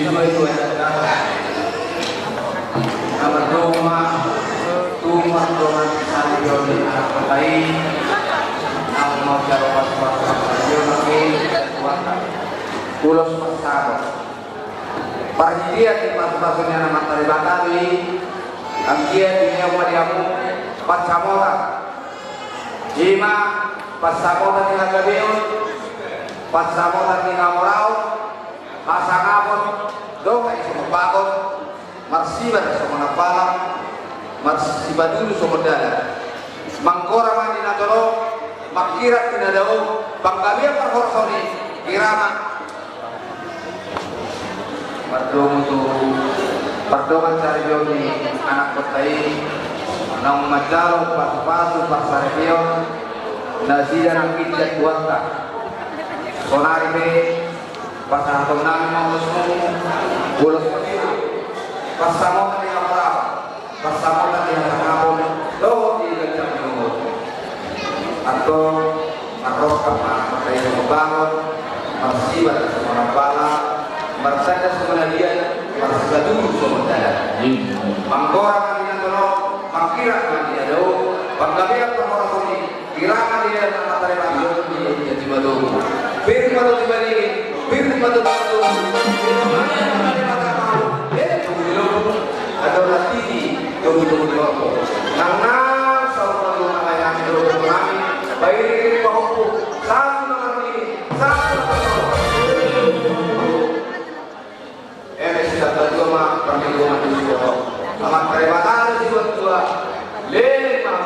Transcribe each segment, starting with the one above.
sama itu ada nama doma tuma doma salio di anak lain nama mau jalan salio lagi pulos pasado parhidia di masuk-masuknya nama taribatali angkia di yang wadiamu pancamora jima pasamora di nagabiun pasamora di ngamorau pasangapon doa isu membangun marsiban sama napalang marsiban dulu sama dalam mangkora mandi natoro makirat tinadau bangkabia perhorsoni kirama perdongan cari jomi anak kotai nang majalo pas-pasu pasarepio nazida nang kijat buata sonari be pasang tonang mau semua bolos pasamo tadi apa pasamo tadi apa do di gajah lumut atau marok apa pakai membangun masih ada semua bala bersada semua dia bersada dulu semua dah mangkora yang kalau mangkira dia do bangkabia perkara ini kira dia nama tadi langsung di Timadu Firman dibalik Firman ada nanti tunggu karena saudara ayam itu kami baik ini mampu satu nomor ini sudah berdua mah permingguan itu amat terima kasih dua lima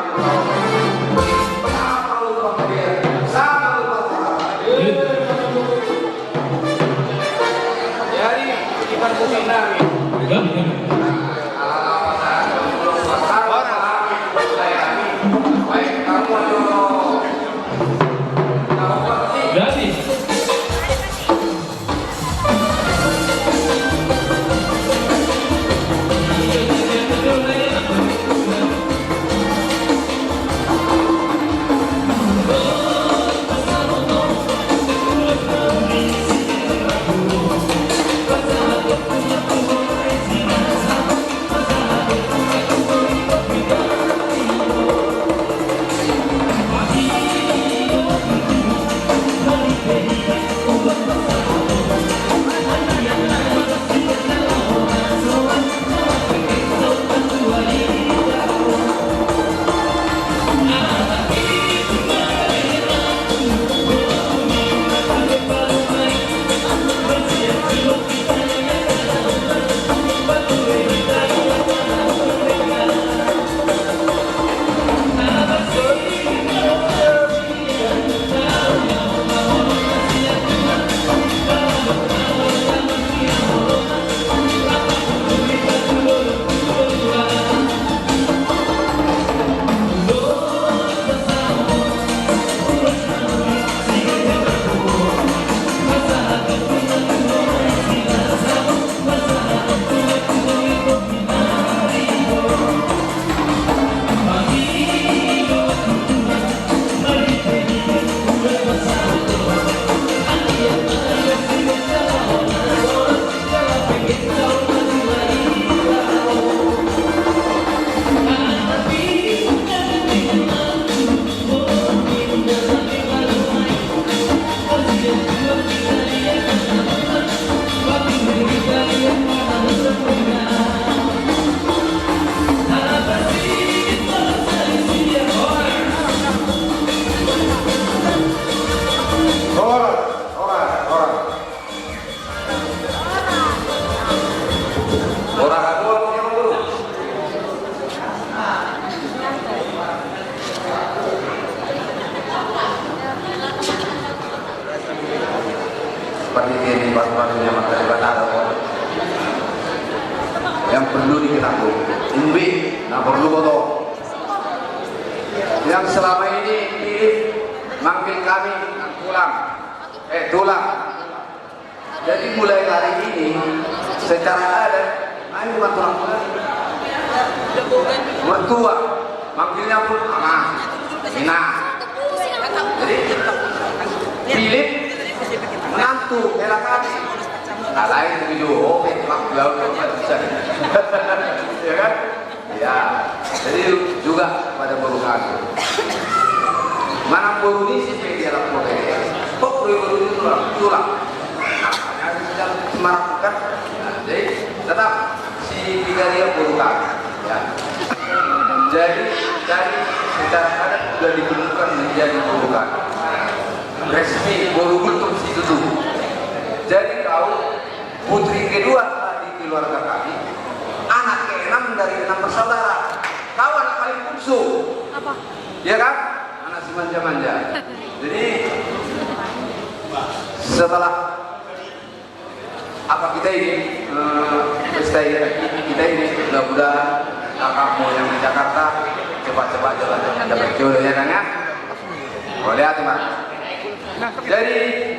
yang perlu diketahui ini nah perlu foto yang selama ini pilih manggil kami tulang jadi mulai hari ini secara adat ayo tulang mertua manggilnya pun Ina jadi pilih menantu era kami lain tujuh, oke, mak jauh bisa, ya kan? Ya, jadi juga pada berusaha. Mana baru ini sih media lapor ya? Kok baru ini tulang? Nah, sedang melakukan, jadi tetap si tiga dia berusaha, ya. Jadi secara adat sudah ditentukan menjadi berusaha. Resmi baru bentuk situ dulu. Jadi kau putri kedua di keluarga kami, anak ke-6 dari 6 bersaudara. Kau anak paling bungsu. Apa? Ya kan? Anak si manja-manja. Jadi setelah apa kita ini pesta kita ini mudah-mudahan kakakmu yang di Jakarta cepat-cepat dapat jodoh ya kan ya? Oh lihat teman. Jadi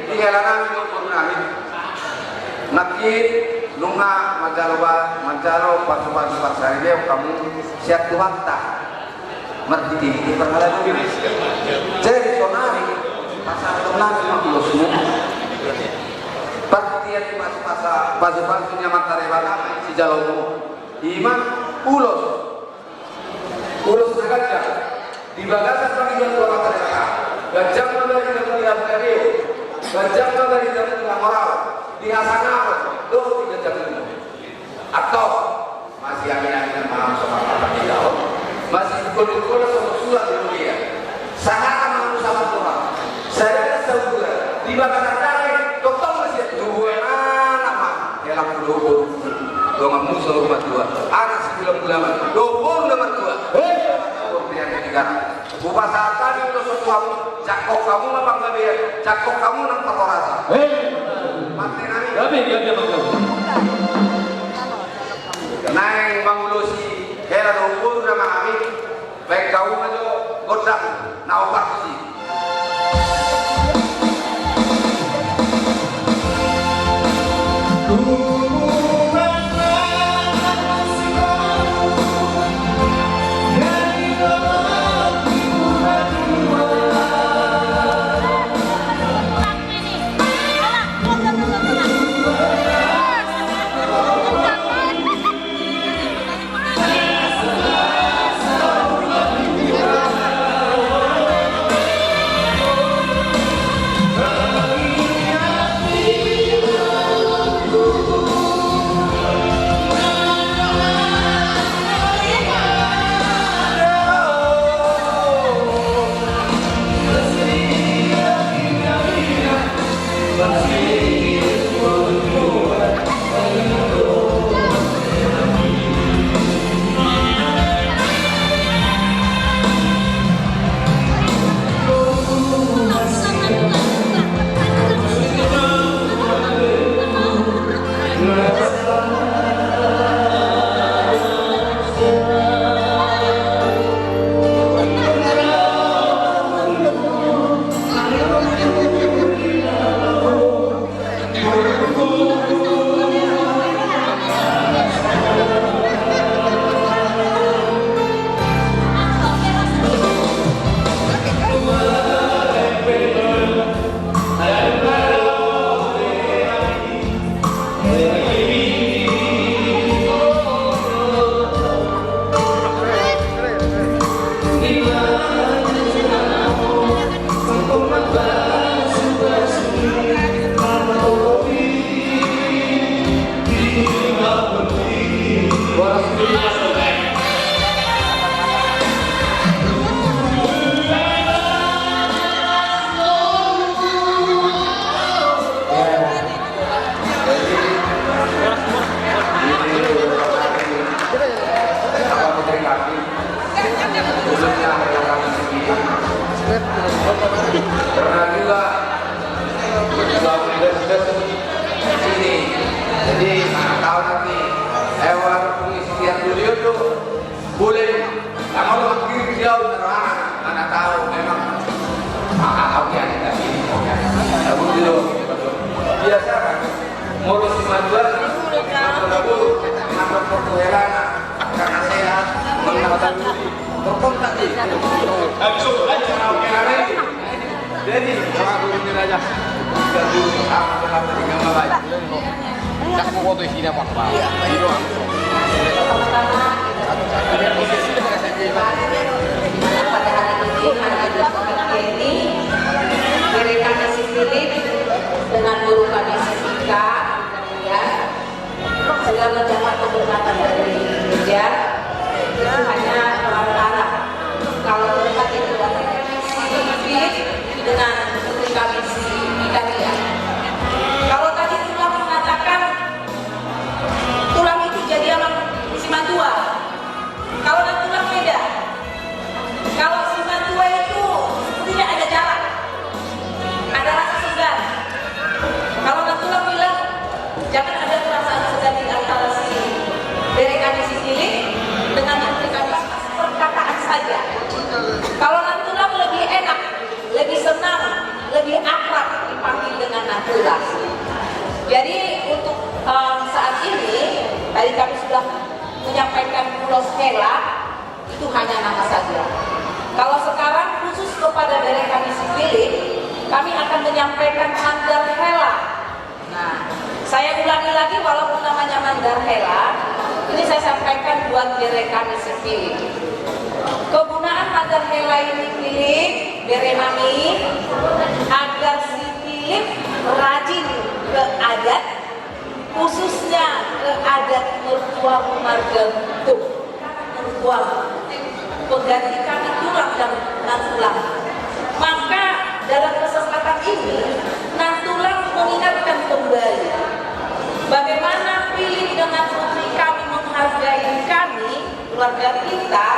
di helanan kami nakit lunga majalo pasukan pasarnya kamu siap wakta merti di perhalan ini. Jadi sonari pasar tenang maklosmu. Partian di pasukan punya matarebana si jalomo. Iman ulos sengaja di bagasan panggilan dua matarebana. Gajah dari dalam lihat radio, gajah dari dalam moral. Di Hasanah tuh 3 jam dulu. Atau masih angin-anginan malam sama apa di daun, masih kulit-kulit sama surat di dunia. Sangat malu sama Tuhan. Saya sebulan di bakaran dari dokter masih dua anak mah. Dalam dua ngamu sama rumah tua. Anak 9 bulan, 20 nomor 2. Kemudian ketiga. Bupa saat tadi untuk sesuatu, cakok kamu apa enggak dia? Cakok kamu nang perkorasa. Mati nani. Dia naik mangulusi, kera dongkur nama kami. Baik kau aja godang, naopak sih. Karena juga sini, jadi tahu nanti hewan pengisian studio tuh boleh, nggak mau makin jauh terang, mana tahu memang mahal ya tadi, aku dulu biasa kan, ngurus kemajuan, nambah pertuhelan, karena sehat, mengenalkan diri, berkontak sih, jadi kalau aku ingin aja, kita dulu sama-sama dengan baik. Ini apa kebal? Ini doang. Pertama-tama pada hari ini ini mereka si Philip dengan guru kami si Vika ya sudah mendapat kehormatan dari gereja. Itu hanya perantara. Kalau mereka itu si Philip dengan guru kami si Vika ya. Kalau tadi tulang mengatakan tulang itu jadi alam simatua. Kalau tulang beda. Kalau simatua itu tidak ada jarak, ada rasa segan. Kalau tulang bilang jangan ada perasaan segan di antara si dari kami si Philip dengan perkataan saja. Kalau tulang lebih enak, lebih senang, lebih akrab dipanggil dengan natural. Jadi untuk saat ini tadi kami sudah menyampaikan Pulau Hela itu hanya nama saja. Kalau sekarang khusus kepada dari kami si Philip, kami akan menyampaikan Mandar Hela. Nah, saya ulangi lagi walaupun namanya Mandar Hela, ini saya sampaikan buat dari kami si Philip. Kegunaan Mandar Hela ini Philip, bere mami, agar si Philip rajin ke adat, khususnya ke adat mertua marga bentuk mertua pengganti kami tulang dan nantulang. Maka dalam kesempatan ini nantulang mengingatkan kembali bagaimana Philip dengan putri kami menghargai kami keluarga kita,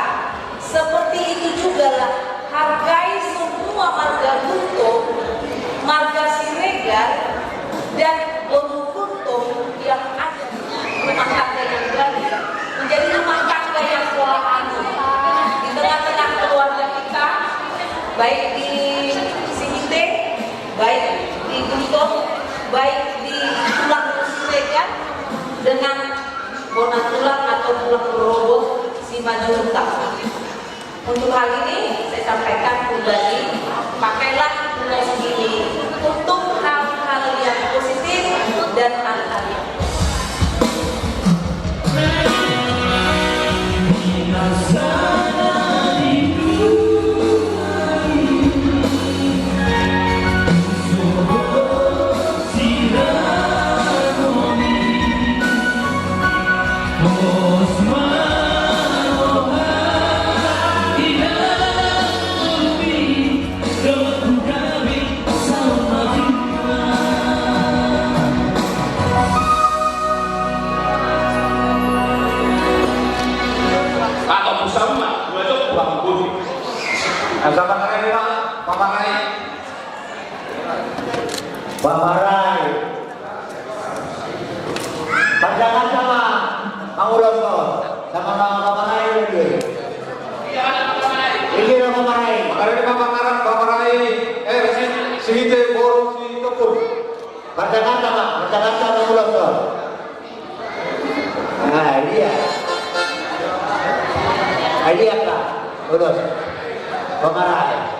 seperti itu juga lah hargai semua marga bentuk, marga Siregar dan Bolu Kuntung yang ada di rumah tangga yang baru menjadi rumah tangga yang rohani di tengah-tengah keluarga kita, baik di Singite, baik di Kuntung, baik di tulang Siregar dengan bonan tulang atau tulang roboh si Majunta. Untuk hal ini saya sampaikan kembali, pakailah pulau segini untuk hal-hal yang positif dan hal-hal yang Bamarai, panjangan sama Manguloso, sama Bamarai lagi. Ini Bamarai. Bamarai, Sihite, Boro, Sihitopun. Panjangan sama Manguloso. Nah, dia. Ini apa? Urus. Bamarai.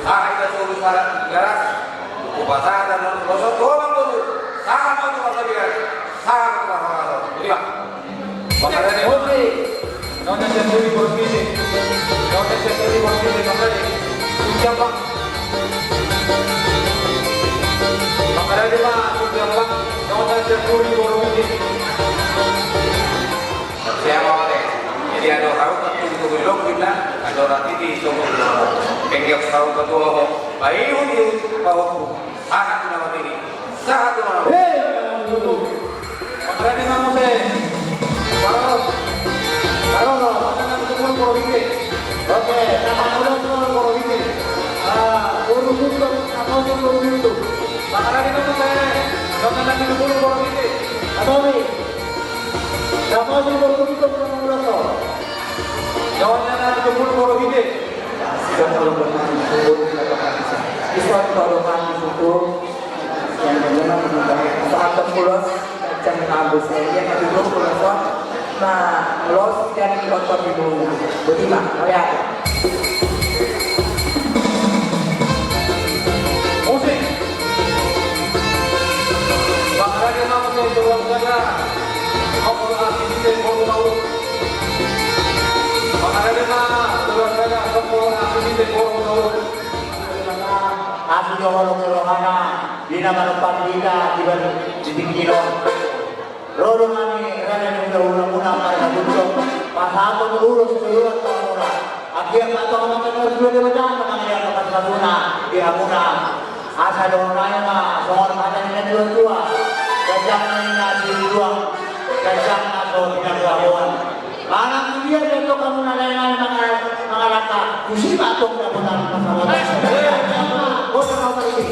Kita suruh garas, upacara dan rosot, tolong dulu. Sangat untuk apa dia? Sangat untuk Jadi pak, makanya dia mesti. Nona sendiri bersini, makanya siapa? Makanya dia pak, siapa? Nona sendiri bersini. Siapa oleh? Jadi ada orang untuk belok kita, ada orang ini untuk pengen tahu ketua kok. Bayu di bawah sangat nama ini, sangat nama. Dulu. Makanya kamu kalau mana semua korupsi. Oke, nama muda semua korupsi. Urus untuk apa yang korupsi itu? Makanya kamu jangan lagi dulu korupsi. Atau ni? Nama yang korupsi itu nama muda tu. Jangan lagi dulu korupsi. Sudah kalau bermanfaat Islam kalau manfaat yang benar benar saat terpulas macam habis saya yang dulu pulas nah los dan kotor di bawah bagaimana ya musik Aku jawab rohana di nama Pandita di Bingkilon. Roro kami rada juga ulang-ulang para duduk. Pasal urus seluruh tahun. Akhir atau makan berdua di badan mengambil tempat sabuna di Amuna. Asa dong raya mah soal makan dengan dua-dua. Kejang nasi dua, kejang naso tidak lawan. Anak dia itu kamu nanya mengalahkan musim atom dan benar masalah. Bosan apa ini?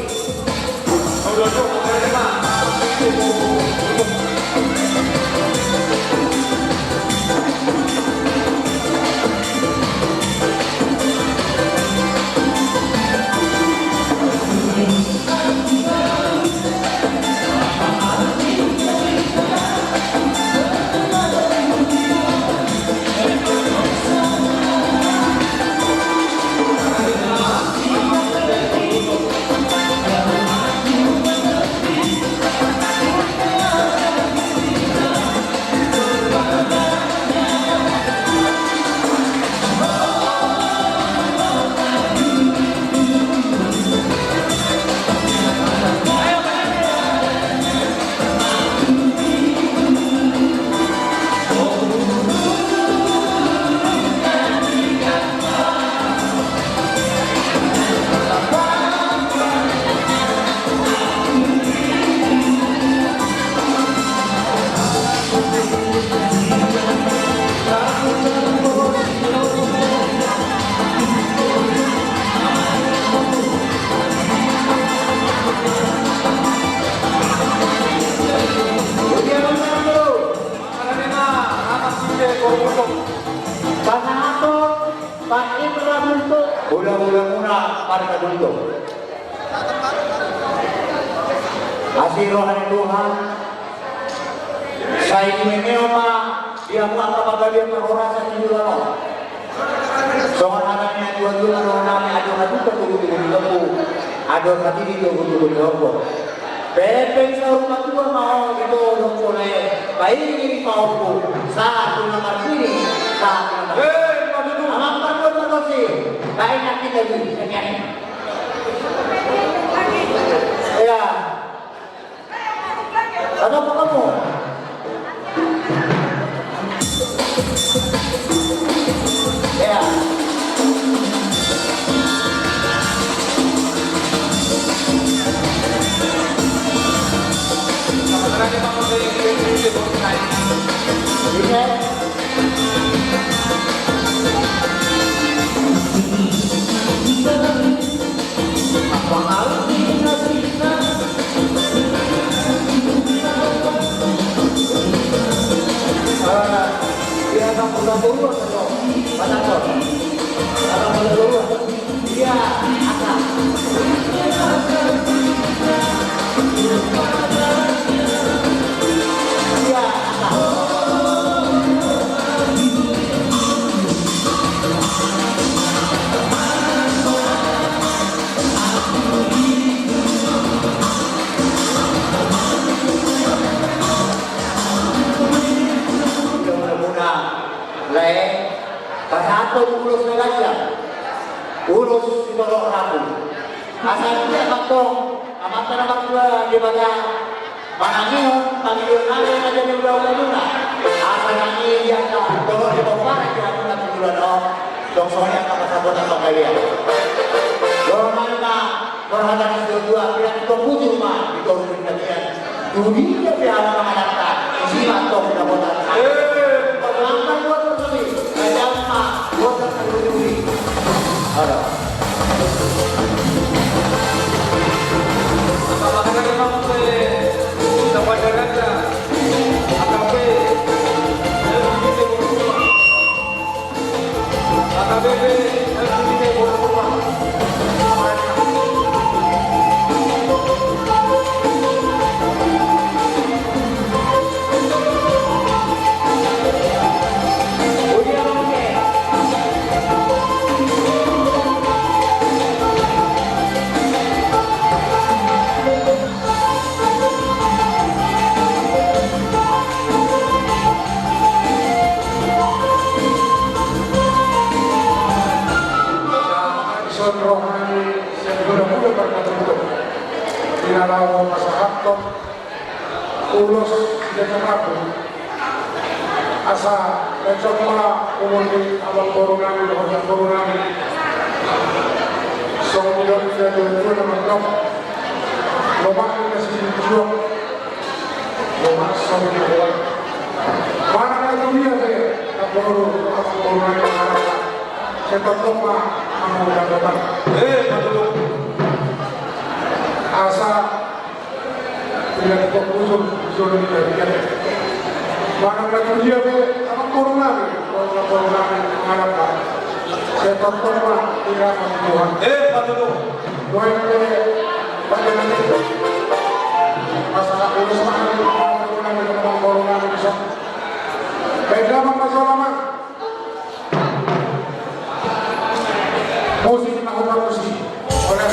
Asirohan Tuhan, saya ini memang dia buat apa dia orang saya juga. Soal anaknya dua-dua orang ada tunggu, ada hati itu tunggu. Pepe saya tua mau itu boleh baik ini mau satu nomor ini satu nomor. Amat perlu sih, baik nanti lagi sekian. Ya. Ada apa kamu? Ya. Dia akan pulang dulu atau mana kok? Akan pulang dulu? Iya, akan. Iya, akan. Pasatong urus nelayan, urus di bawah rabu. Asal dia patong, amatan berdua di bagian manangin, panggilan ada di bawah luna. Asal nanti dia tak kalau di bawah dia akan tujuan oh, dong soalnya apa sabun apa kalian. Dormana berhadapan dua pihak itu putus mah di bawah kalian. Dunia dia akan mengalahkan, si patong dapat. Langkah dua tersebut, jangan bosan terlebih. Ada. Apa lagi kamu kita pada raja, AKP, Tahu masyarakat ulos dengan aku asa mencoba umur di awal corona dengan corona semua sudah dulu nama lomak kasih jual lomak semua mana lagi dia deh aku corona cepat lomak kamu datang betul asa tidak terkhusus sudah dijadikan mana lagi dia be apa corona mengarahkan saya tertolong tidak Tuhan betul doa pada nanti masalah urus corona bisa beda masalah musik nak musik oleh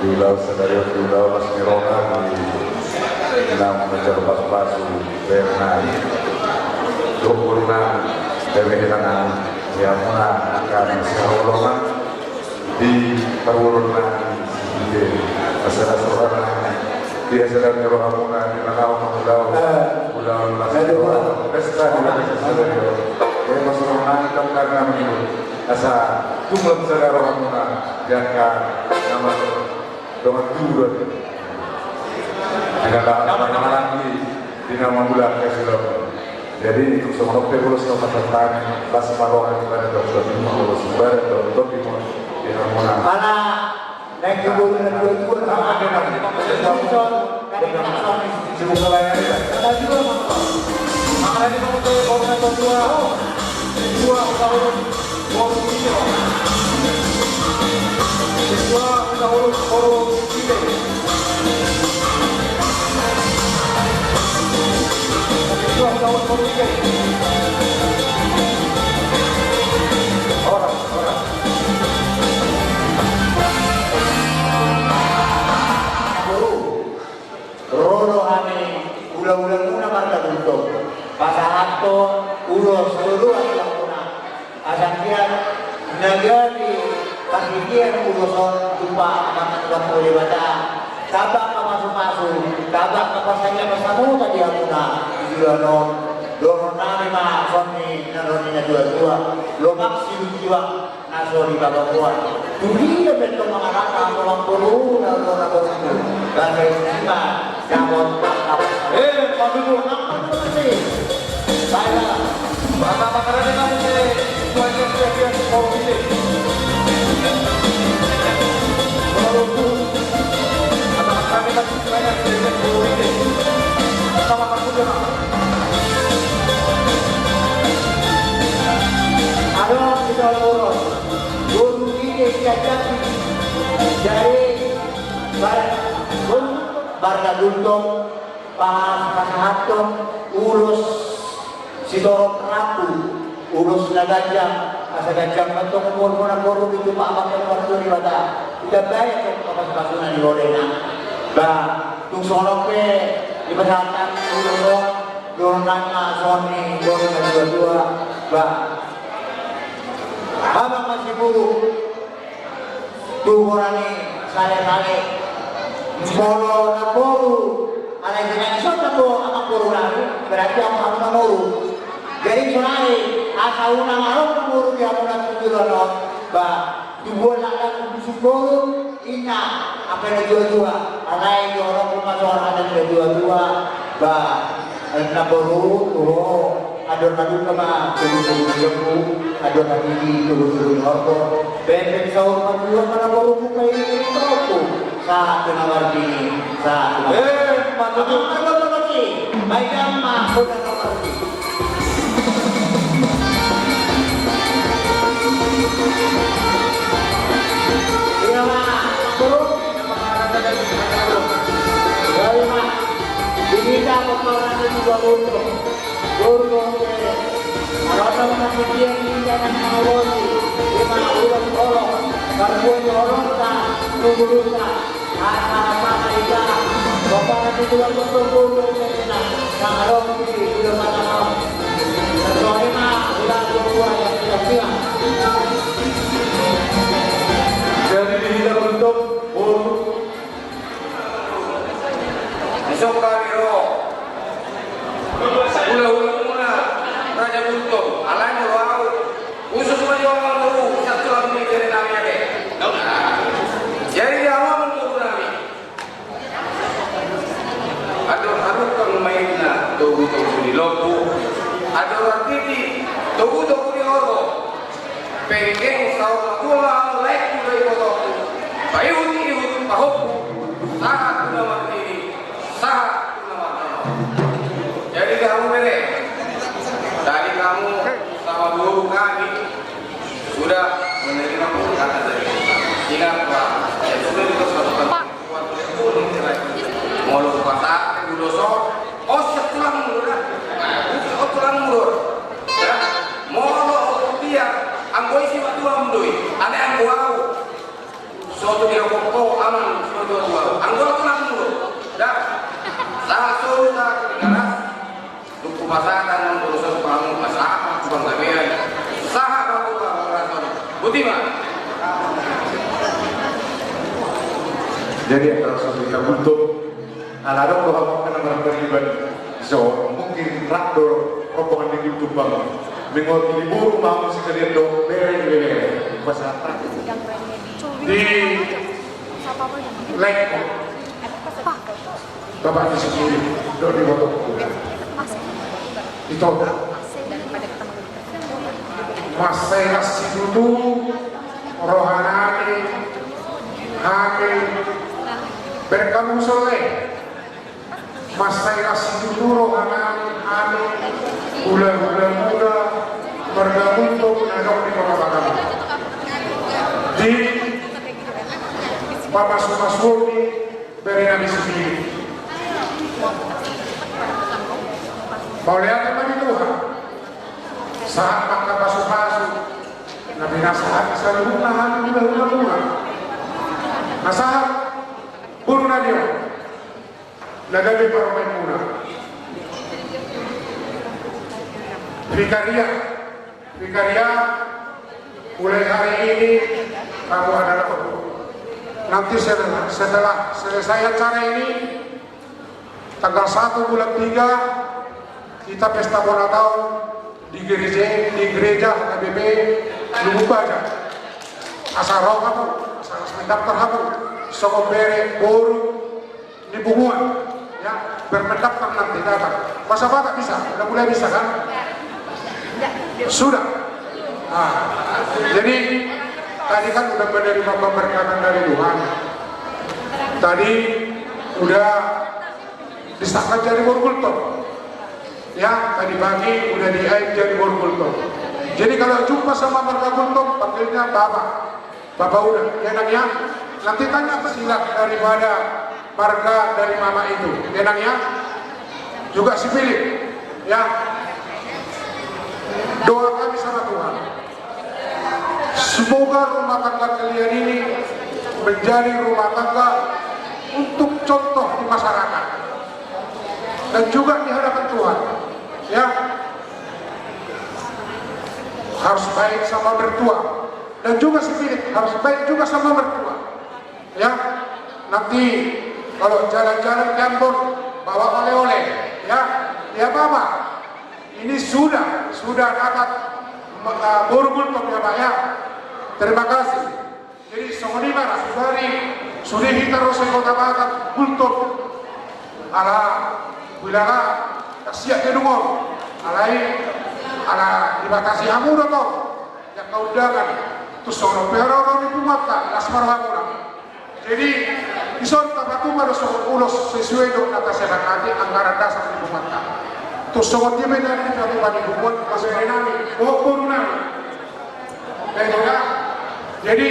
di Laut Sedario, di Laut Asmirona, di Nam Menjar Pas-Pasu, Berna, Dokurna, Dewehitangan, Yamuna, akan Seholoman, di Perwurunan, di Masalah Sorana, di Hasilnya Rohamuna, di Nanau Pulau Lasiro, Pesta di Laut Sedario, di Masalah karena menurut asa jumlah besar Rohamuna, jangka nama dengan dua dengan nama lagi di nama bulan Kesilon. Jadi untuk semua pegulus nomor tentang pas marohan pada dokter lima ulus pada dokter lima di nama Karena naik dulu dengan dua sama ada nanti. Sponsor dari Sony. Semoga layar. Ada juga makanya di nomor dua tahun siswa kita urus forum kita siswa kita urus forum kita orang Roro ane ulang-ulang muna marka dulu. Pasahato ulos dulu adalah muna. Asangkian nagari pagkikian uloson tupa anak tuan boleh baca. Kabak ka masuk-masuk, kabak ka pasanya pasamu tadi muna. Idilanon doron nami ma sonni naroninya dua-dua. Lomak siwa nasori babakuan. Dunia betul mengarahkan orang buru dan orang buru. Bahasa Indonesia, jamon tak Padudu, apa sih? Saya bahasa makanan kamu sih tuanya sudah forum kita baru apa kami masih banyak di forum kita sama kamu juga ada kita urus guru ini diajak dari Barga Guntung Pasahatom urus Sidoro Rapu urus Nagajang asa gajang bentuk umur muna korup itu Pak Bakal waktu di Bata tidak baik ke kapas-kapasunan di Lorena bah tung sonoke di pesantren urus Dornanya Sony Dornanya dua-dua bah abang masih buruk tuhurani sale-sale Bolo na bolo, alay dengan isot na po ang puru lagi berarti ang namuru. Jadi sunai asa una marong namuru dia muna tujuan ba dibuat nak syukur ina apa yang dua-dua alai orang kumasor ada dua-dua ba namuru tuh adon-adon kama tujuh adon lagi tujuh orko bebek sahur kedua mana baru buka ini terlalu sa tunawar ini sa matutup kalau lagi baik ama sudah lagi iya mah buruk dari mah diminta peperangan juga buruk kalau masih dia jangan mengawasi lima ulang orang karbuan orang tak nunggu apa kita bapak nanti juga betul kita kalau di belum ada soalnya mah udah dua yang tidak siap Jadi tidak bentuk Esok kali ulah muna raja buntung alai mau usus menjual dulu satu lagi dari namanya deh jadi dia mau mengukur kami aduh kalau mainnya tunggu di loku ada orang titi tunggu di orgo pengen tahu tua like dari fotoku bayu ini pahokku sangat nama ini sangat nama jadi kamu bere dari kamu sama guru kami sudah menerima perkataan dari kita ingat Pak ya sudah kita sudah mau lu kata dulu so oh setulang murah oh tulang murah ya mau lo dia anggoi si batu amdoi ane anggoi suatu dia pokok aman suatu dua anggoi tulang murah dah salah suruh tak kedengaran lupa masakan mengurusan kamu masakan tukang gawean saha kamu orang Budiman. Jadi antara satu kita bentuk anak-anak kalau kena berpribadi so mungkin raktor rombongan di Tumbang mengoti libur mau sekalian dong bere pasar di lek bapak di sini do di foto itu mas saya kasih dulu rohanani hamil berkamu soleh mas saya kasih dulu rohanani hamil bulan-bulan muda bergabung untuk nadok di kota kami di Papa Sumaswoni beri nabi sendiri mau lihat apa di Tuhan saat maka pasu-pasu nabi nasihat selalu nahan ulah nasihat bunuh nadio nagabi paromai muna Vikaria mulai hari ini kamu adalah nanti setelah selesai acara ini tanggal 1 bulan 3 kita pesta bola tahun di gereja KBP Lumubaja asal roh kamu asal mendaftar kamu sokong bere boru di bunguan ya bermendaftar nanti datang masa bapak bisa udah mulai bisa kan sudah jadi tadi kan udah menerima pemberkatan dari Tuhan tadi udah disahkan jadi Borgulto ya tadi pagi udah diaib jadi Borgulto jadi kalau jumpa sama marga Gulto panggilnya bapak udah enaknya nanti tanya silat daripada marga dari mama itu enaknya juga si Philip ya doa kami sama Tuhan semoga rumah tangga kalian ini menjadi rumah tangga untuk contoh di masyarakat dan juga di hadapan Tuhan ya harus baik sama mertua dan juga si Philip harus baik juga sama mertua ya nanti kalau jalan-jalan ke Ambon bawa oleh-oleh ya ya Bapak, ini sudah dapat bergultung ya Pak ya. Terima kasih. Jadi songonima sudah kita harus kota Batak gultung ala wilayah siap kedungong ala dibatasi hamura toh yang kau undangan terus sono pero di pumata asmar hamura. Jadi ison tapaku pada sono ulos sesuai dengan kata sedekati anggaran dasar di pumata. Terus sono dia beda di kami bagi buat masuk enami nami. Ya. Jadi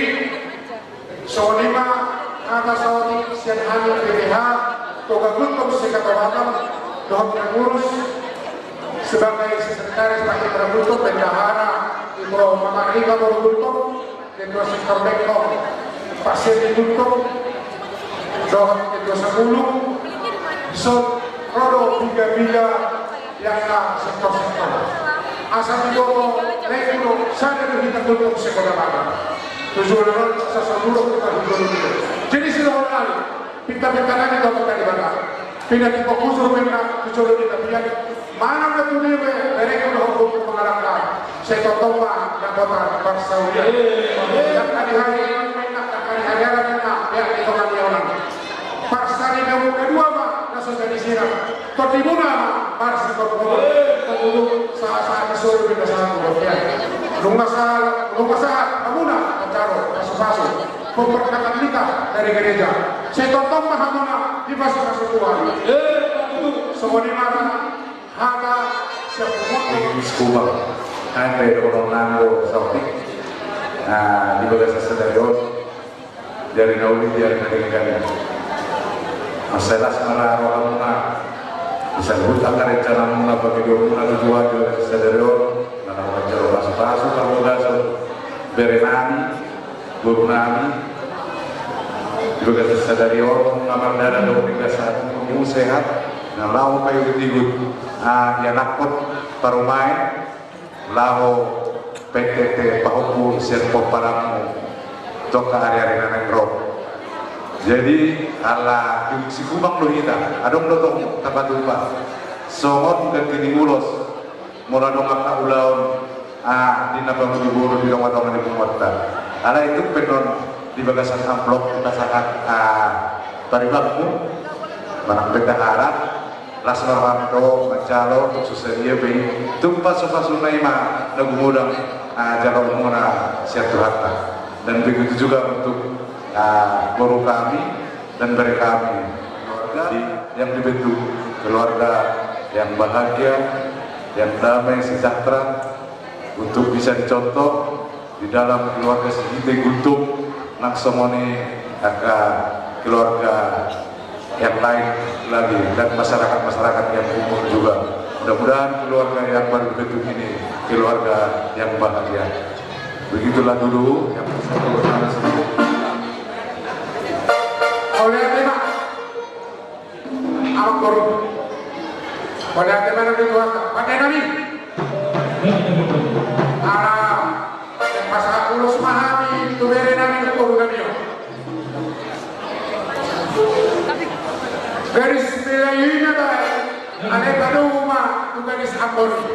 sono lima kata sono sian hamil PPH toga gultung sekatawakan dohok pengurus sebagai sekretaris Pak Ibu Gultung bendahara Ibu Mama Rika Gultung Ketua Sektor Bengkok Pak Sedi Gultung dohok Ketua Sepuluh Son Rodo Biga yang sektor-sektor asal Ibu Rekro sadar kita Gultung sekolah Bapak tujuan seseluruh kita Gultung. Jadi sudah kali pinta-pinta lagi kalau kita di Batak pindah di fokus rumah tujuan kita pilih mana betul dia mereka udah hukum mengarahkan saya tomba dan kota bangsa Saudi yang tadi hari ya itu kan dia orang paksa di kamu kedua Pak langsung jadi siram tertimuna paksa kemudian saat disuruh pindah satu ya rumah saat kamu nak mencaro pasu-pasu memperkenalkan nikah dari gereja saya tomba hamuna di pasu-pasu Tuhan semua di mana hada Skubang Andre orang Nanggo Saudi di Bagasa Sedarion dari Nauli dari negara masalah semara rohamuna bisa hutang rencana muna bagi muna tujuan dari Sedarion dalam wajar pasu-pasu kamu berenami guru nami di Bagasa Sedarion ngamal dana dari Bagasa kamu sehat nah lau kayu ketigut yang nakut parumai lau PTT pahuku serpo paramu toka hari-hari nanengro jadi ala si kubang lo hita adong dotong tapat lupa songot dan kini ulos muradong kakak ulaun di nabang di buru di dong-dong di pemota ala itu penon di bagasan amplop kita sangat paribakmu barang bendahara Lasma Ramdo, Macalo, Suseria Bay, tumpas sunai ma nagumudang jalo muna siatu hatta dan begitu juga untuk guru kami dan beri kami keluarga yang dibentuk keluarga yang bahagia, yang damai sejahtera untuk bisa dicontoh di dalam keluarga segini Gultung naksomoni keluarga yang lain lagi dan masyarakat yang umum juga. Mudah-mudahan keluarga yang baru dibentuk ini keluarga yang bahagia. Begitulah dulu yang bisa bersama sini. Oleh tema, awak korup. Pada tema nanti tuan, pada nami. Alam yang masa ulus mahami tu beri nami korup kami. Garis wilayahnya baik, ada pada rumah tu garis ambori.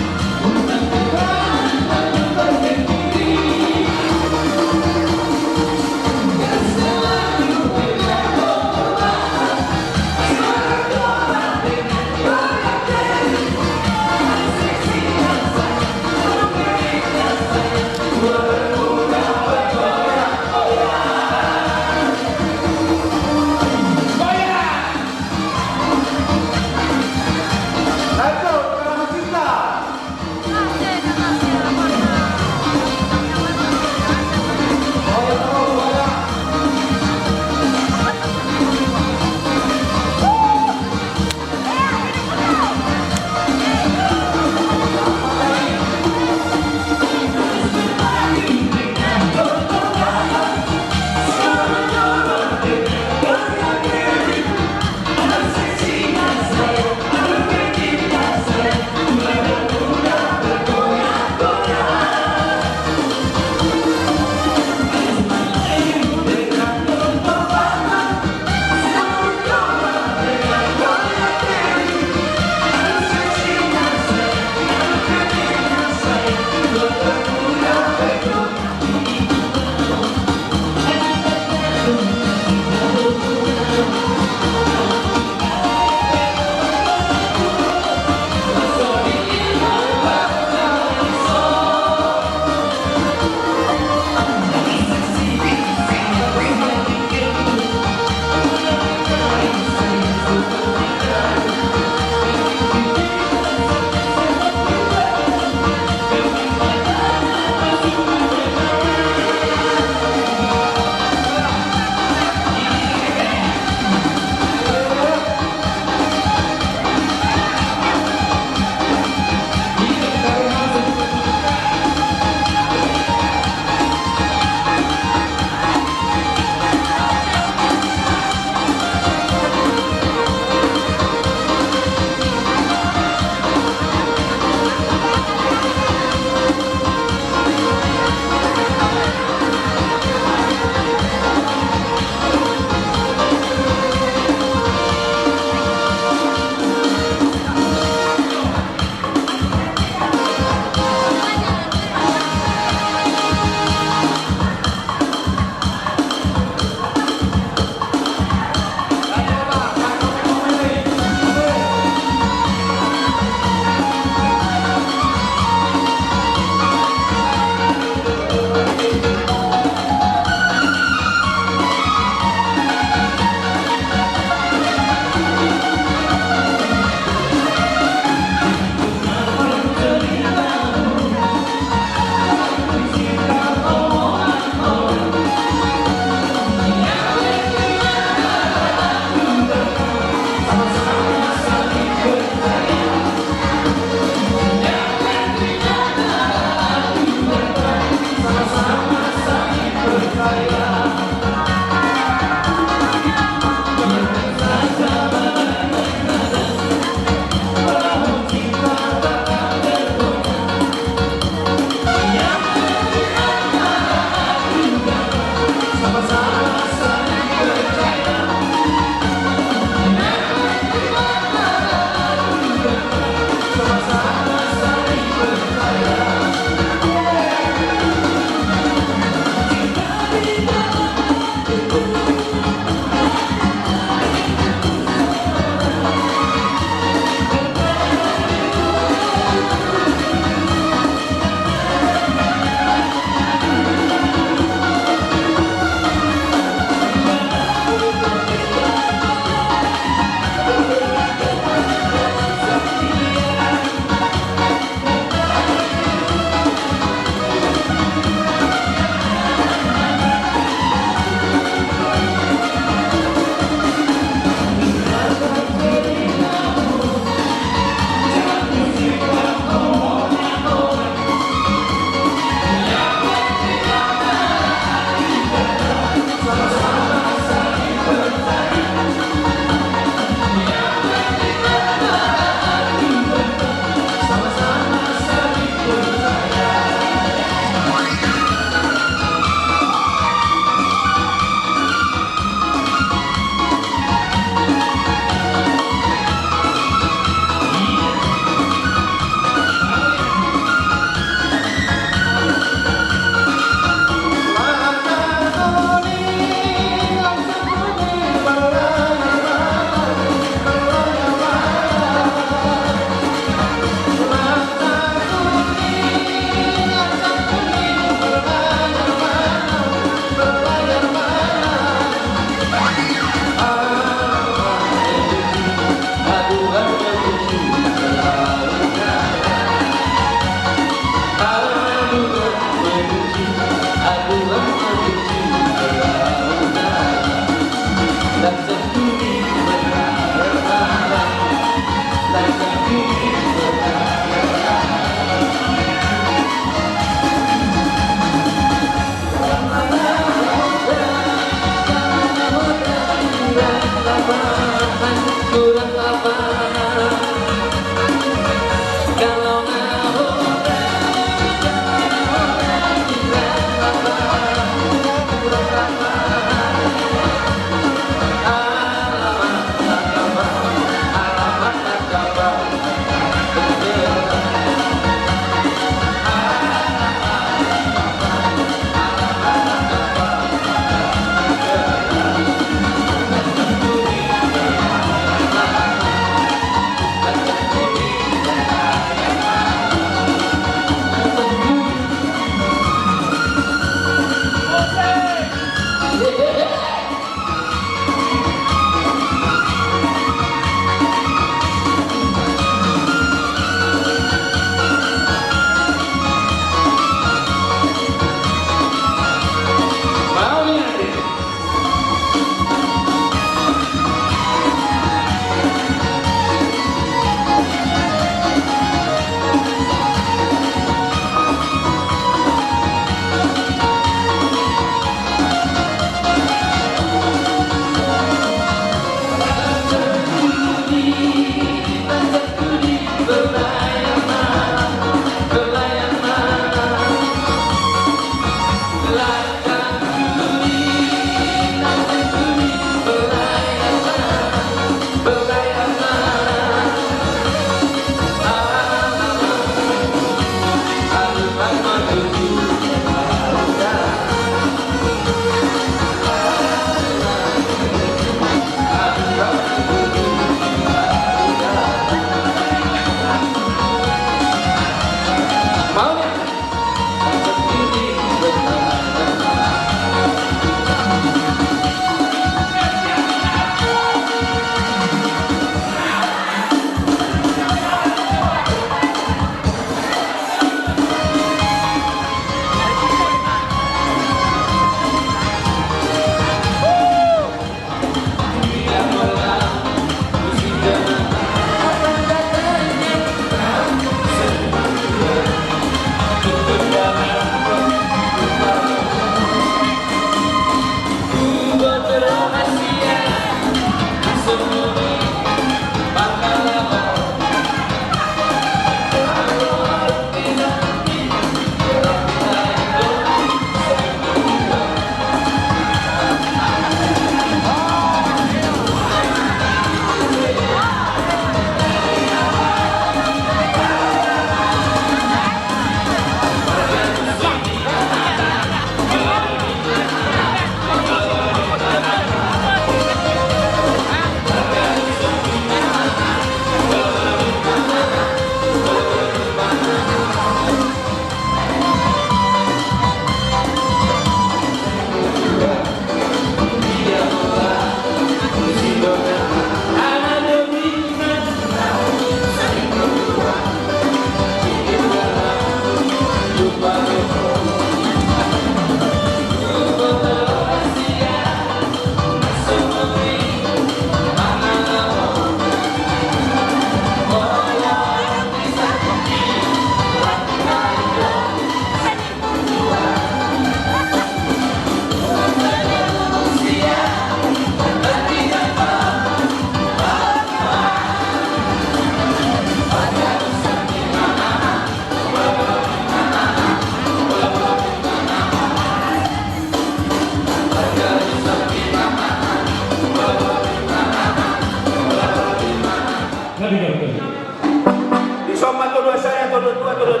Di somat kedua saya, turun.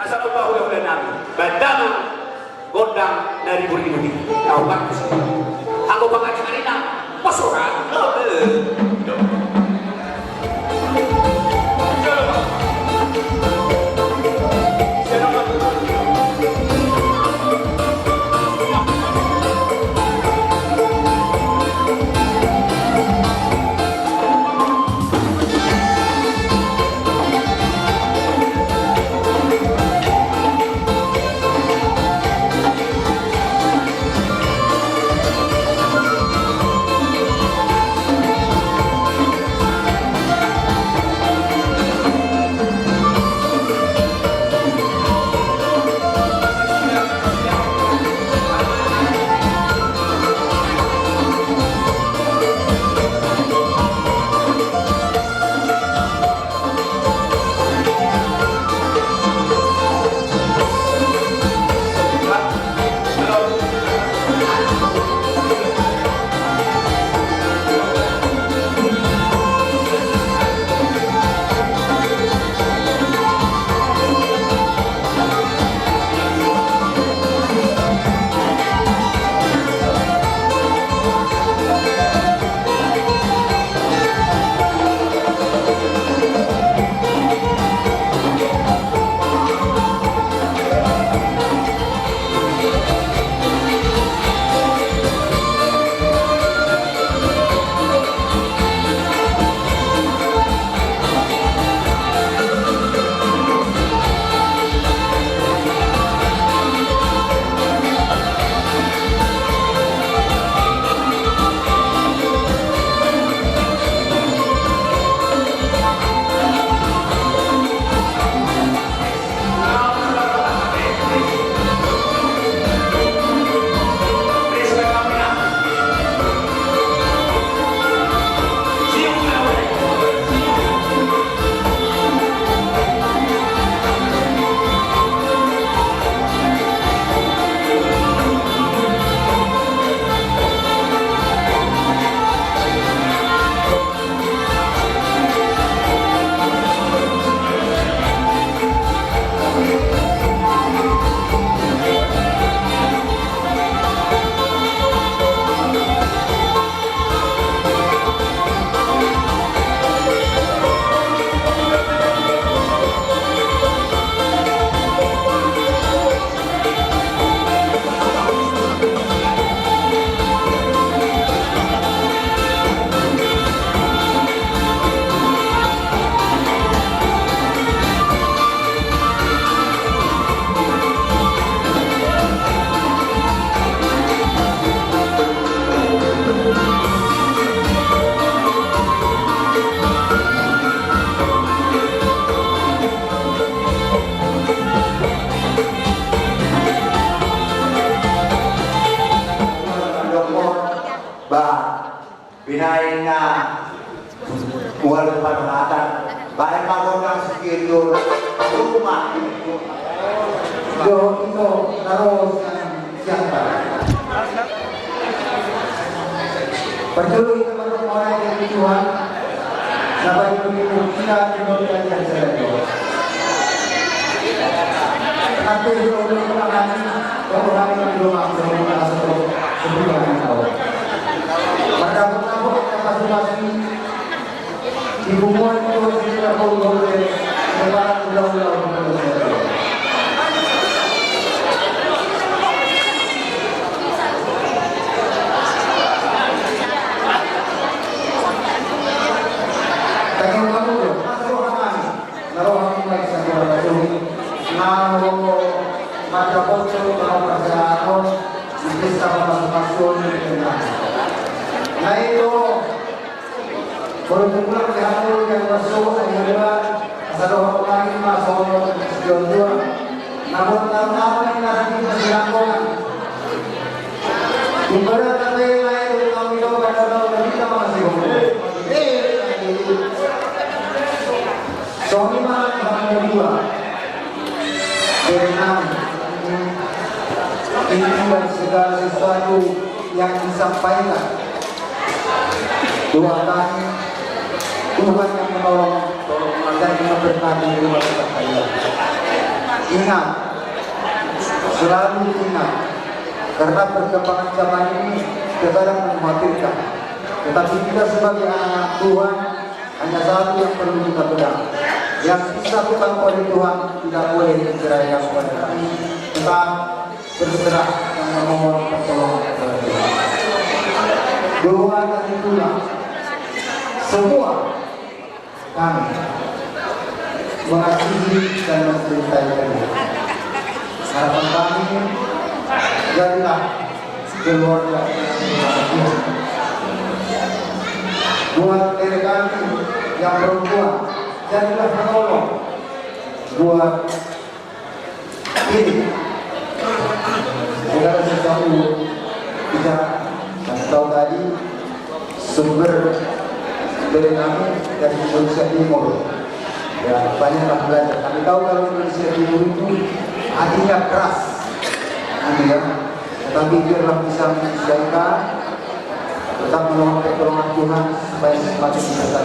Asal Allah udah nabi. Bandana gondang dari buri-buri. Kau bagus. Aku bakal cerita. Pasoran. binain na buwan panahatan. Baik magonang segitu rumah. Yo itu harus siapa? Perlu itu orang yang Tuhan. Dapat begitu kita kemudian yang sedang. Nanti kalau menangani orang yang belum masuk sebelum tahu. Pada waktu masing-masing di hubungan itu tidak boleh lebaran ulang-ulang. Nah itu baru pulang ke Hamburg yang masuk adalah asal orang lain masuk jual-jual. Namun tahun-tahun ini nanti masih lakukan. Ibarat kata yang lain kami tahu kadang-kadang kita masih ngomong. Suami malam yang kedua, berenang. Ini dan segala sesuatu yang disampaikan. Doakan Tuhan yang menolong dan memberkati rumah kita. Ingat, selalu ingat, karena perkembangan zaman ini terkadang mengkhawatirkan. Tetapi kita sebagai anak Tuhan hanya satu yang perlu kita pegang. Yang disatukan oleh Tuhan tidak boleh diceraikan kepada kami. Tetap berserah dan memohon pertolongan kepada Tuhan. Doa dan itulah semua kami mengasihi dan mencintai kami. Harapan kami jadilah keluarga yang bahagia. Buat diri kami yang perempuan jadilah penolong buat ini. Segala sesuatu kita tahu tadi sumber dari kami dari Indonesia Timur. Ya, banyaklah belajar. Kami tahu kalau Indonesia Timur itu hatinya keras, ya. Tetapi biarlah bisa menyesuaikan, tetap menolong pertolongan Tuhan supaya semakin besar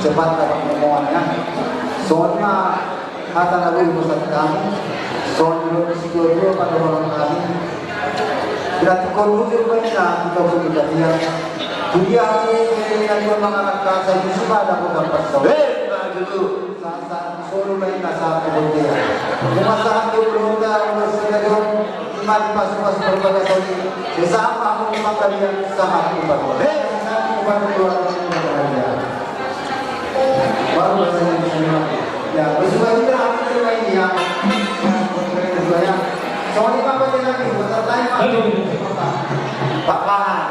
cepat dapat memohonnya. Soalnya kata Nabi Muhammad kami, soalnya dua pada orang kami. Berarti kalau itu banyak kita punya dia. Dunia ini yang menganak kasa itu semua ada bukan pasal. Dulu saat solo lain nasa kemudian. Cuma saat itu belum tahu sekarang iman pas berbagai soli. Sesama aku memang kalian sangat membantu. Sangat membantu keluarga. Baru saya bisa. Ya, bersuara kita aku terima ini ya. Soalnya apa dia lagi? Betul. Pak Pahan.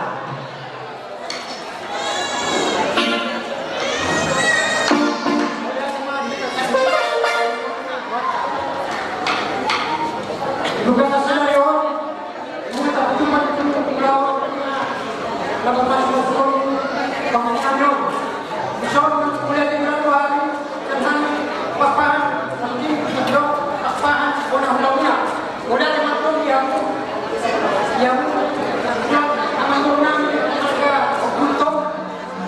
Juga scenario, kita cuma pulau, lalu masuk pengajian, besok kuliah di Januari, tentang papan, nanti besok papan, undang-undangnya, udah dimaklum yang amanungan harga untung,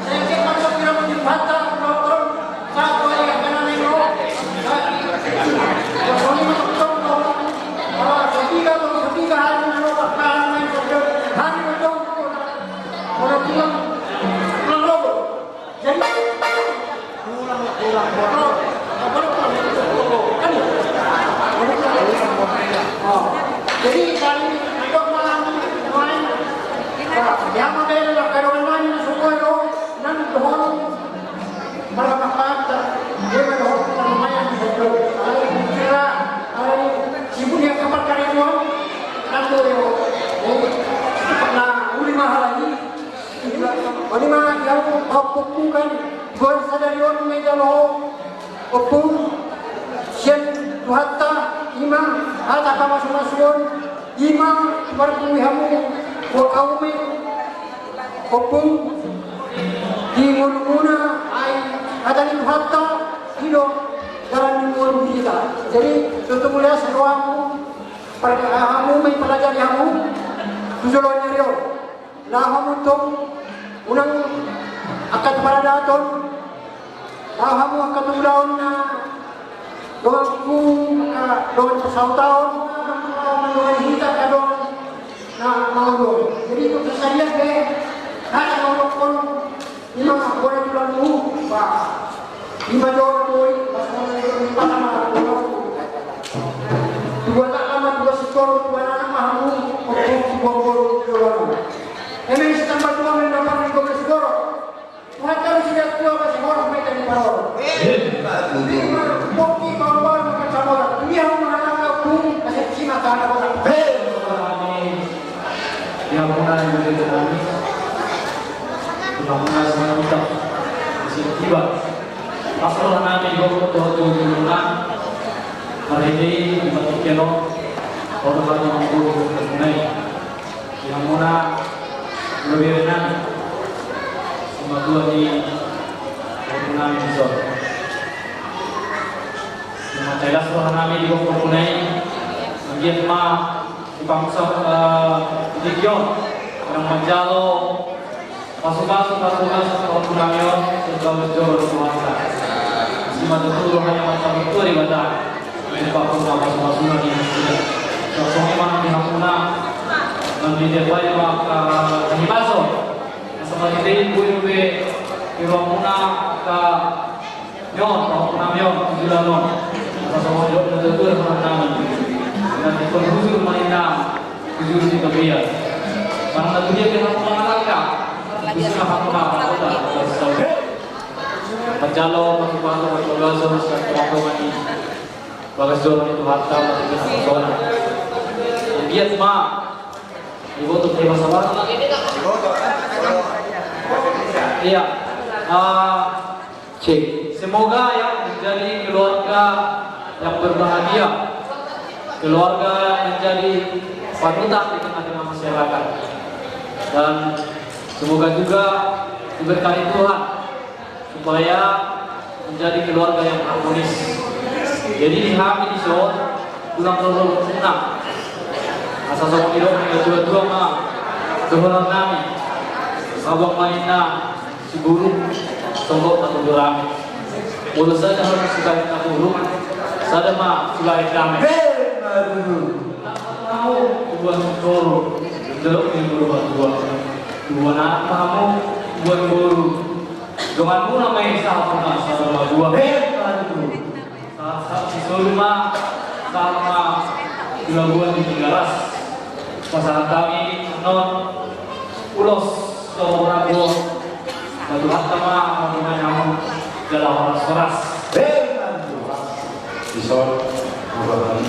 saya kira masuk kira menjibata, nonton, satu lagi akan nengok, jadi masuk contoh. Ketiga hari menolak main hari menolak orang pulang logo. Jadi jadi kali untuk malam main yang ada adalah keronan semua itu dan dohon malam makan dia dohon lumayan betul. Kira ibu dia kamar karyawan nanti na ulima lagi ulima yang bukan bukan sadarion medalo opung sien tuhatta imam ada kama sumasun imam berkuihamu wa kaumi kopung di muna ay adani hatta hilo dalam mulu kita. Jadi contoh mulia seruamu pada kamu may pelajari kamu tujuannya rio. Lah kamu tuh unang akan pada daton. Lah kamu akan mulaun na doangku doang pesawat doang hita kadon na mau. Jadi itu kesarian deh. Hanya ngomong lima boleh bulanmu, pak. 5 dolar boy, pas dua tak lama dua sekolah dua anak mahamu, sebuah boru dolar. Ini tambah dua mendapat 15 sekolah. Tuhan kami sudah tua masih orang mereka di bawah. Kopi bawah makan sama. Dia mengenal aku masih cima tanah orang. Yang mulai menjadi kami, mulai semuanya kita masih tiba. Pasal nabi bawa tuh turunan hari ini dibentuk keno orang yang guru mengenai yang mana lebih renang sama dua di turunan besar. Yang jelas orang nabi di bawa mengenai bagian ma di bangsa region yang menjalo masuk-masuk tahun kunamyon setelah berjauh Tuhan. Sima betul hanya macam itu di badan. Ini pak masuk-masuk lagi. Sosoknya mana di Hamuna nanti dia bayar maka kami masuk. Seperti ini gue di Hamuna ke nyon tahun kunamyon tujuan. Sosok jauh dan jauh dengan nama. Nanti penghujung mainan tujuh di kebiar. Mana dia ke Hamuna lagi? Bisa apa Pajalo masuk-masuk bertugas teman-teman ini bagas dorong itu harta masih bisa bersoal biar ma ibu untuk terima sabar iya cek semoga yang menjadi keluarga yang berbahagia keluarga yang menjadi panutan di tengah-tengah masyarakat dan semoga juga diberkati Tuhan supaya menjadi keluarga yang harmonis. Jadi di kami di Seoul pulang ke rumah. Asal sama hidup dua-dua mah kebenaran kami. Abang mainnya si burung songkok atau dorami. Boleh saja harus sekali tak burung. Sada mah sekali kami. Kamu buat guru, jeruk yang berubah dua anak kamu buat guru. Denganmu namanya sama dua. Saat rumah sama dilakukan di Tigaras. Pasangan kami non ulos seorang buah. Batu hatama mengenai kamu dalam horas-horas. Isor beberapa kali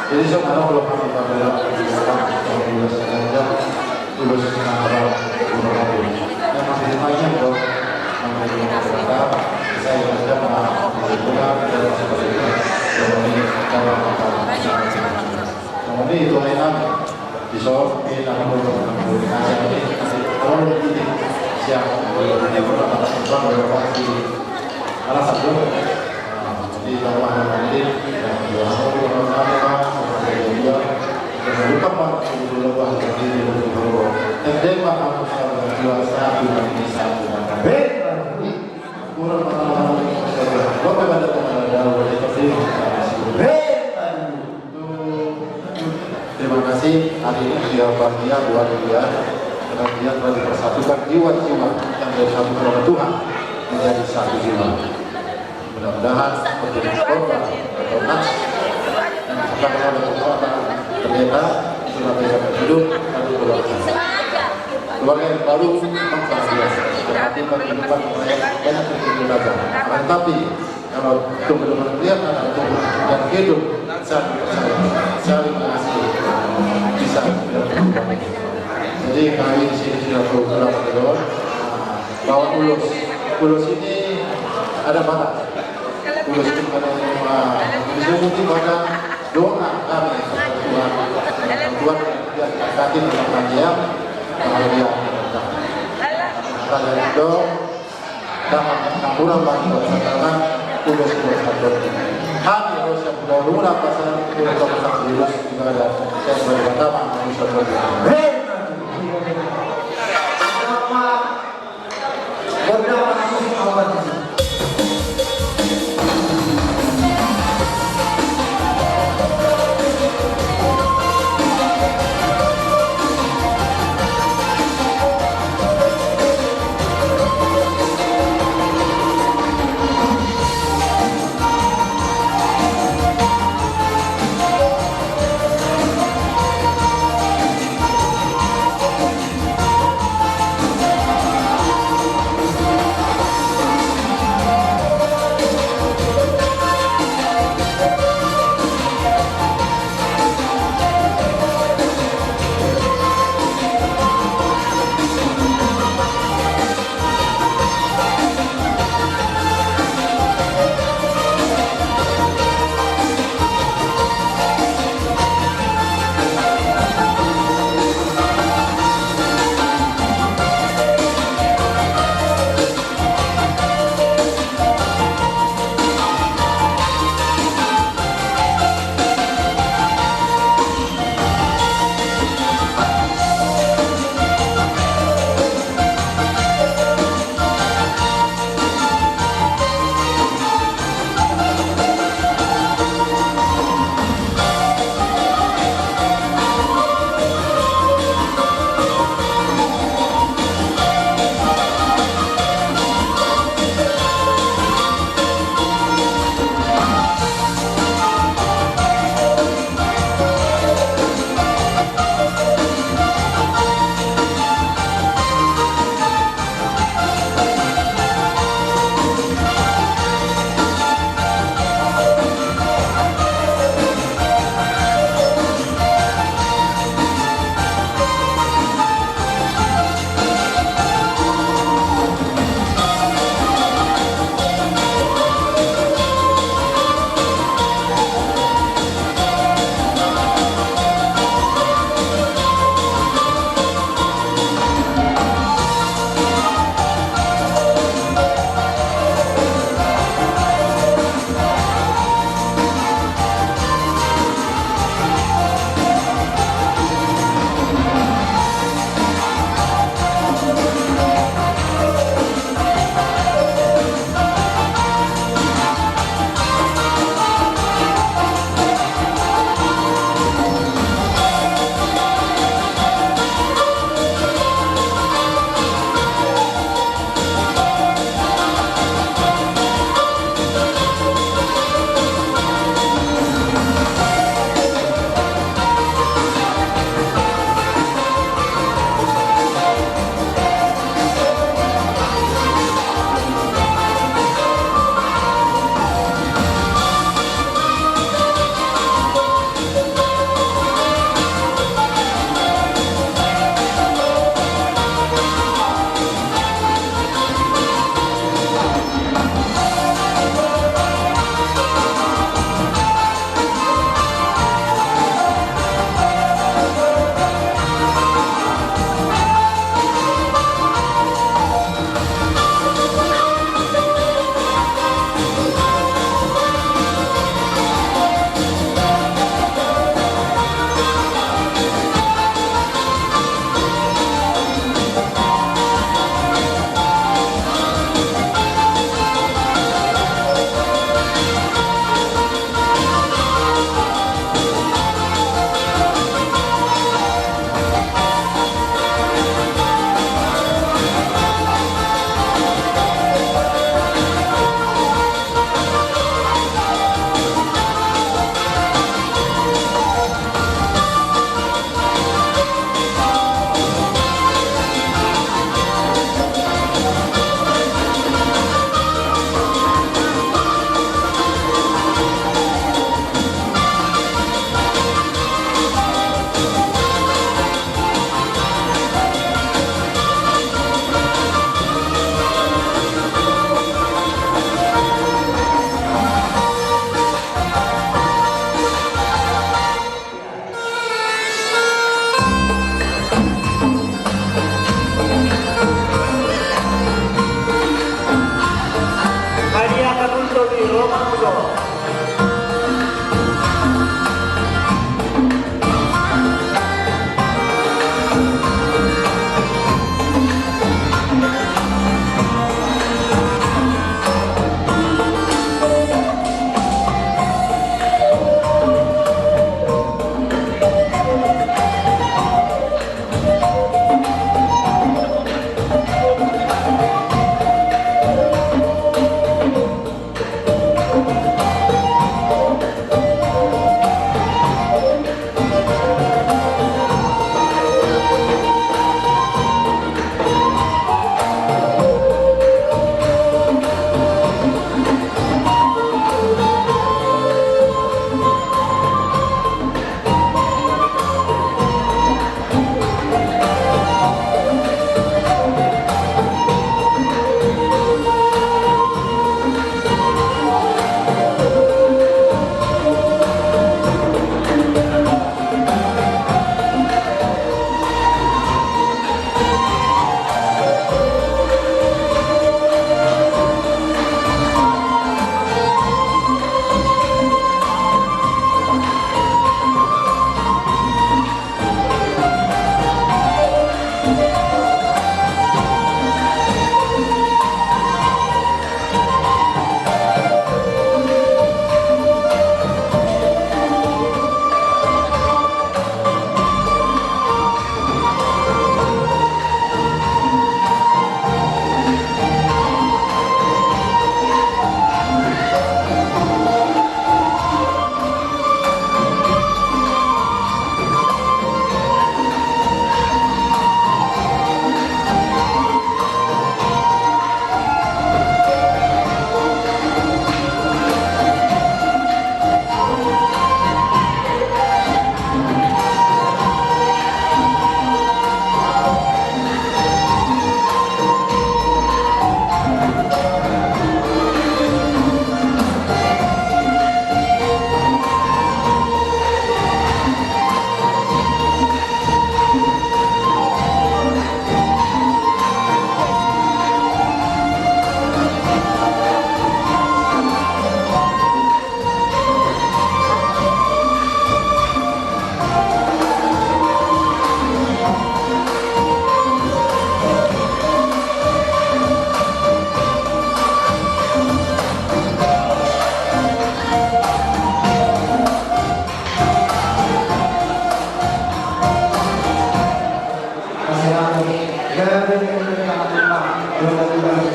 jadi sekarang kalau kami pada tulus yang masih banyak dong saya ada dan seperti kemudian itu lainnya di Seoul di dalam ini kalau ini siap salah satu di dalam ini dan dua lupa pak lupa jadi tema aku jual satu ini satu kurang apa pada teman-teman terima kasih hari ini dia bahagia luar biasa karena dia telah dipersatukan jiwa-jiwa yang dari satu kepada Tuhan menjadi satu jiwa. Mudah-mudahan menjadi korban atau nafs yang disebabkan oleh kekuatan ternyata sudah bisa hidup lalu keluarga yang baru memang biasa perhatikan kehidupan mereka banyak terjadi tetapi kalau benar-benar kelihatan ada Tuhan yang hidup saling percaya saling mengasihi bisa Jadi kami di sini sudah program terus bawa ulus. Ulus ini ada mana? Ulus ini pada disebut pada doa kami Tuhan. Tuhan yang kaki dalam kalian bahagia. Kalian itu dapat campuran bagi masyarakat ulus bersatu. Kami harus yang berguna pasal ulus bersatu juga ada yang berbeda manusia berbeda. Beberapa kasus awal ini.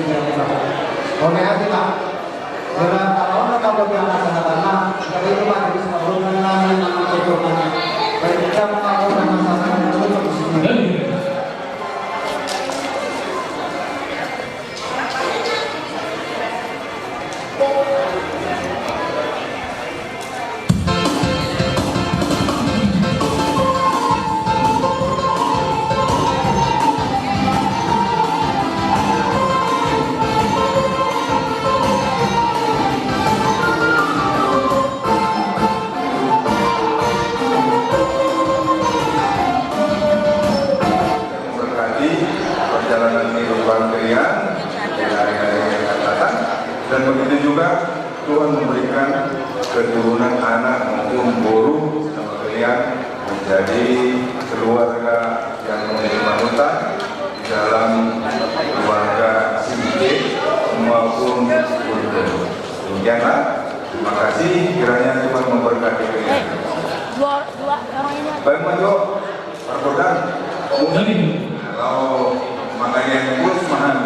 segera dibangun. Oleh hati Pak, kalau nak kau bilang kata-kata, dari itu Pak jadi semua mengenai nama perjuangan. Baik kita melakukan masalah yang terus di sini. Memberkati perjalanan kehidupan kalian di hari-hari yang akan datang, dan begitu juga Tuhan memberikan keturunan anak maupun buruh sama kalian menjadi keluarga yang memiliki panutan di dalam keluarga Sinti maupun Kultur. Demikianlah, terima kasih, kiranya Tuhan memberkati kalian. Dua orang ini. Baik Mas Pak Kodam, kalau makanya yang kurus mahal.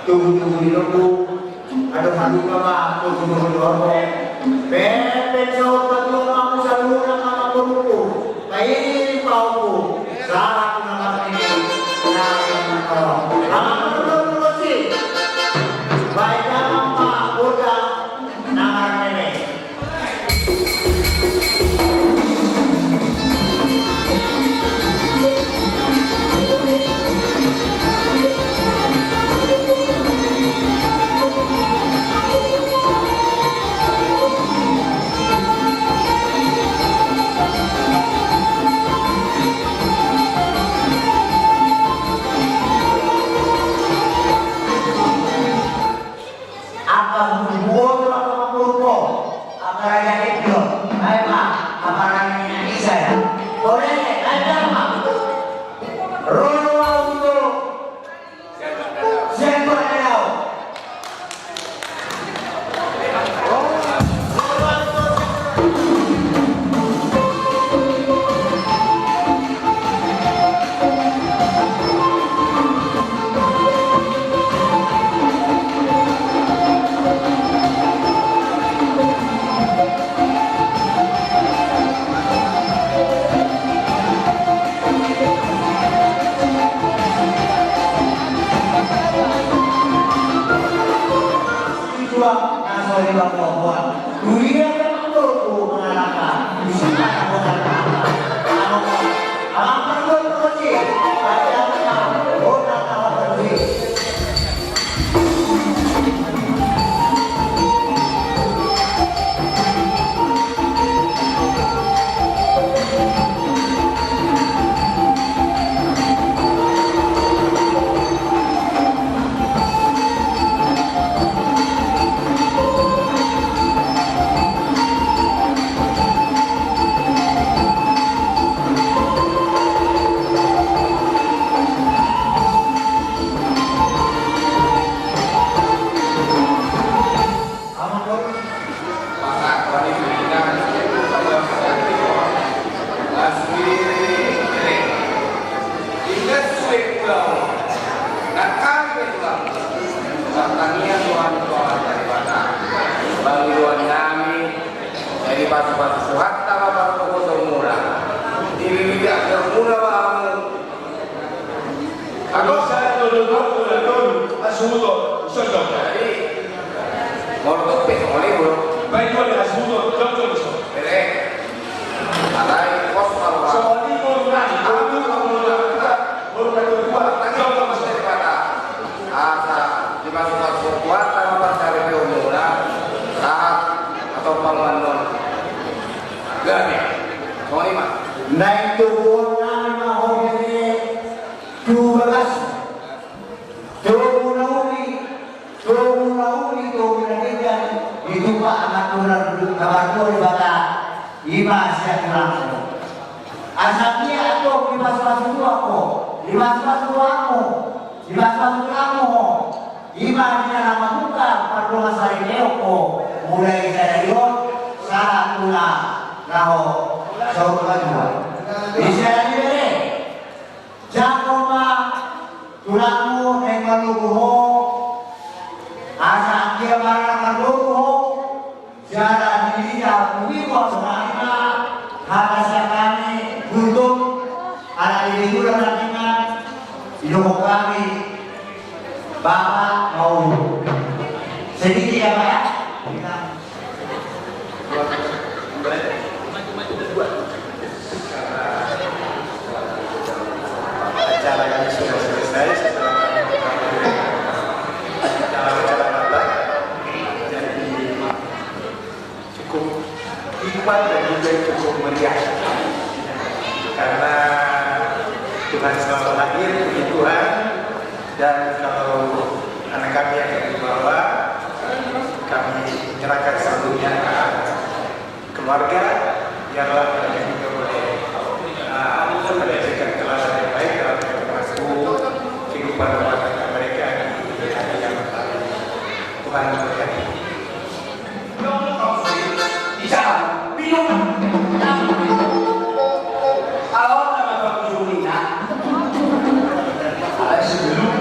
tubuh-tubuh di lembut, ada malu kama, tubuh-tubuh di hormon. Pepe jauh ketua kamu saya. Boleh, ada apa? Rono untuk siapa tahu? Naik turun nama hobi dua belas, turun itu pak anak turun kabar turun bata lima siap langsung. Asalnya aku lima masuk lima dia nama buka perlu masalah Eoko mulai dari salah tuna raho saudara bisa diberi jangan mah tulangmu dengan lubuho asal dia marah lubuho jalan dia bukan semuanya harga kami untuk anak ini juga nantikan hidup kami Bapak mau sedikit ya Pak ya? Acara yang sudah selesai setelah acara malam, jadi cukup hikmat dan juga cukup meriah karena Tuhan selalu hadir, puji Tuhan. Dan kalau anak kami yang dibawa, kami menyerahkan seluruhnya ke keluarga, biarlah mereka juga boleh menyajikan teladan yang baik dalam kehidupan rumah tangga mereka di hari yang akan Tuhan memberkati. Bisa minum. Kalau nama Bapak Julina, sebelum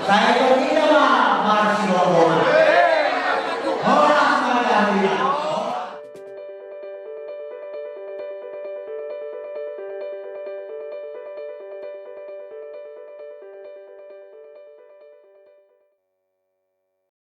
Saya tidak masih ngomong.